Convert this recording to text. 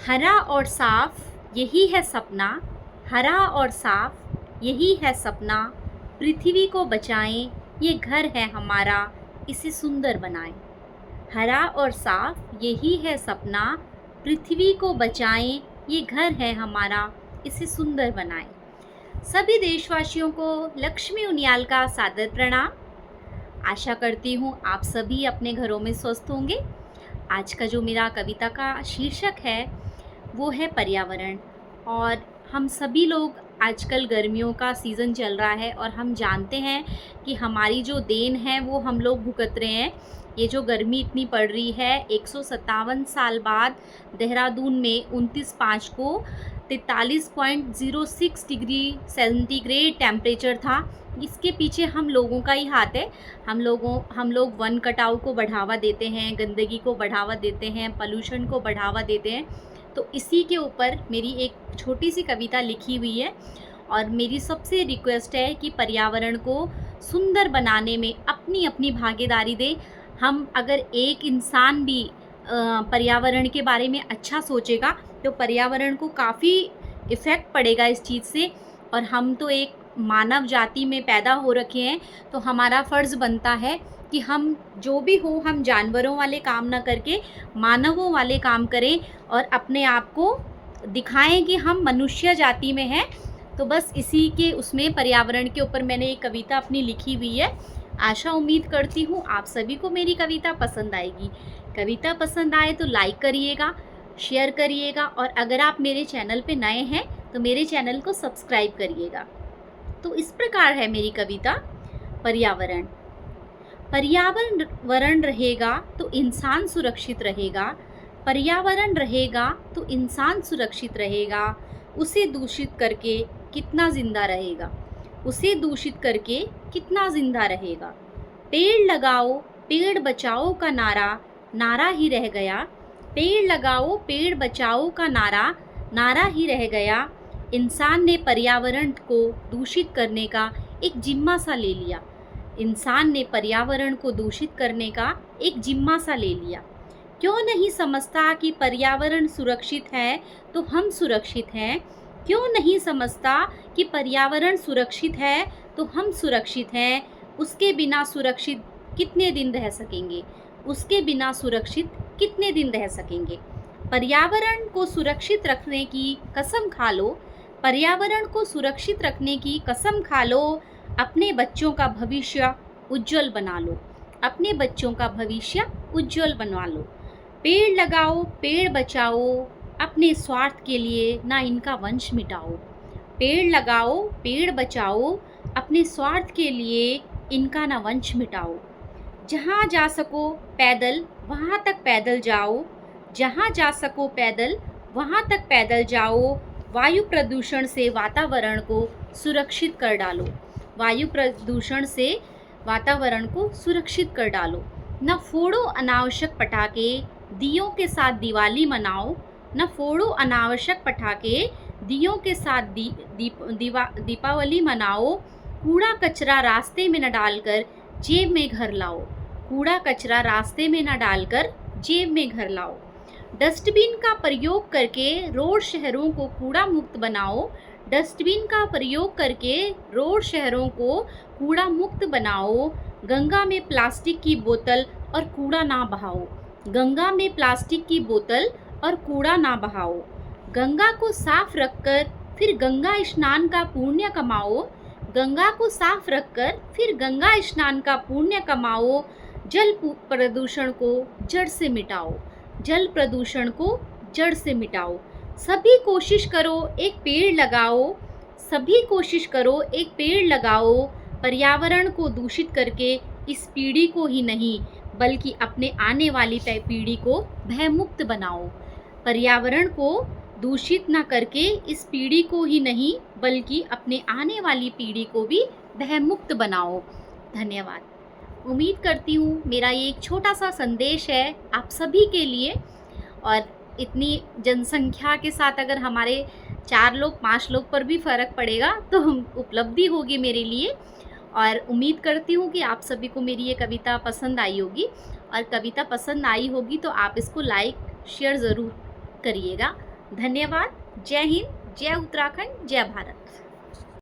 हरा और साफ यही है सपना, हरा और साफ यही है सपना। पृथ्वी को बचाएं, ये घर है हमारा, इसे सुंदर बनाएं। हरा और साफ यही है सपना, पृथ्वी को बचाएं, ये घर है हमारा, इसे सुंदर बनाएं। सभी देशवासियों को लक्ष्मी उनियाल का सादर प्रणाम। आशा करती हूँ आप सभी अपने घरों में स्वस्थ होंगे। आज का जो मेरा कविता का शीर्षक है वो है पर्यावरण। और हम सभी लोग आजकल गर्मियों का सीज़न चल रहा है और हम जानते हैं कि हमारी जो देन है वो हम लोग भुगत रहे हैं। ये जो गर्मी इतनी पड़ रही है, 157 साल बाद देहरादून में 29/5 को 43.06 डिग्री सेंटीग्रेड टेम्परेचर था। इसके पीछे हम लोगों का ही हाथ है। हम लोग वन कटाव को बढ़ावा देते हैं, गंदगी को बढ़ावा देते हैं, पॉल्यूशन को बढ़ावा देते हैं। तो इसी के ऊपर मेरी एक छोटी सी कविता लिखी हुई है और मेरी सबसे रिक्वेस्ट है कि पर्यावरण को सुंदर बनाने में अपनी अपनी भागीदारी दे। हम अगर एक इंसान भी पर्यावरण के बारे में अच्छा सोचेगा तो पर्यावरण को काफ़ी इफ़ेक्ट पड़ेगा इस चीज़ से। और हम तो एक मानव जाति में पैदा हो रखे हैं, तो हमारा फ़र्ज़ बनता है कि हम जो भी हो, हम जानवरों वाले काम ना करके मानवों वाले काम करें और अपने आप को दिखाएं कि हम मनुष्य जाति में हैं। तो बस इसी के उसमें पर्यावरण के ऊपर मैंने एक कविता अपनी लिखी हुई है। आशा उम्मीद करती हूँ आप सभी को मेरी कविता पसंद आएगी। कविता पसंद आए तो लाइक करिएगा, शेयर करिएगा और अगर आप मेरे चैनल पे नए हैं तो मेरे चैनल को सब्सक्राइब करिएगा। तो इस प्रकार है मेरी कविता पर्यावरण। पर्यावरण रहेगा तो इंसान सुरक्षित रहेगा। पर्यावरण रहेगा तो इंसान सुरक्षित रहेगा। उसे दूषित करके कितना जिंदा रहेगा, उसे दूषित करके कितना जिंदा रहेगा। पेड़ लगाओ पेड़ बचाओ का नारा नारा ही रह गया। पेड़ लगाओ पेड़ बचाओ का नारा नारा ही रह गया। इंसान ने पर्यावरण को दूषित करने का एक जिम्मा सा ले लिया। इंसान ने पर्यावरण को दूषित करने का एक जिम्मा सा ले लिया। क्यों नहीं समझता कि पर्यावरण सुरक्षित है तो हम सुरक्षित हैं। क्यों नहीं समझता कि पर्यावरण सुरक्षित है तो हम सुरक्षित हैं। उसके बिना सुरक्षित कितने दिन रह सकेंगे, उसके बिना सुरक्षित कितने दिन रह सकेंगे। पर्यावरण को सुरक्षित रखने की कसम खा लो। पर्यावरण को सुरक्षित रखने की कसम खा लो। अपने बच्चों का भविष्य उज्जवल बना लो। अपने बच्चों का भविष्य उज्जवल बनवा लो। पेड़ लगाओ पेड़ बचाओ, अपने स्वार्थ के लिए ना इनका वंश मिटाओ। पेड़ लगाओ पेड़ बचाओ, अपने स्वार्थ के लिए इनका ना वंश मिटाओ। जहाँ जा सको पैदल वहाँ तक पैदल जाओ। जहाँ जा सको पैदल वहाँ तक पैदल जाओ। वायु प्रदूषण से वातावरण को सुरक्षित कर डालो। वायु प्रदूषण से वातावरण को सुरक्षित कर डालो। न फोड़ो अनावश्यक पटाखे, दियों के साथ दिवाली मनाओ। न फोड़ो अनावश्यक पटाखे, दियों के साथ दीपावली मनाओ। कूड़ा कचरा रास्ते में न डालकर जेब में घर लाओ। कूड़ा कचरा रास्ते में न डालकर जेब में घर लाओ। डस्टबिन का प्रयोग करके रोड शहरों को कूड़ा मुक्त बनाओ। डस्टबिन का प्रयोग करके रोड शहरों को कूड़ा मुक्त बनाओ। गंगा में प्लास्टिक की बोतल और कूड़ा ना बहाओ। गंगा में प्लास्टिक की बोतल और कूड़ा ना बहाओ। गंगा को साफ रखकर फिर गंगा स्नान का पुण्य कमाओ। गंगा को साफ रखकर फिर गंगा स्नान का पुण्य कमाओ। जल प्रदूषण को जड़ से मिटाओ। जल प्रदूषण को जड़ से मिटाओ। सभी कोशिश करो एक पेड़ लगाओ। सभी कोशिश करो एक पेड़ लगाओ। पर्यावरण को दूषित करके इस पीढ़ी को ही नहीं बल्कि अपने आने वाली पीढ़ी को भयमुक्त बनाओ। पर्यावरण को दूषित न करके इस पीढ़ी को ही नहीं बल्कि अपने आने वाली पीढ़ी को भी भयमुक्त बनाओ। धन्यवाद। उम्मीद करती हूँ मेरा ये एक छोटा सा संदेश है आप सभी के लिए। और इतनी जनसंख्या के साथ अगर हमारे 4 लोग 5 लोग पर भी फ़र्क पड़ेगा तो उपलब्धि होगी मेरे लिए। और उम्मीद करती हूँ कि आप सभी को मेरी ये कविता पसंद आई होगी। और कविता पसंद आई होगी तो आप इसको लाइक शेयर ज़रूर करिएगा। धन्यवाद। जय हिंद, जय उत्तराखंड, जय भारत।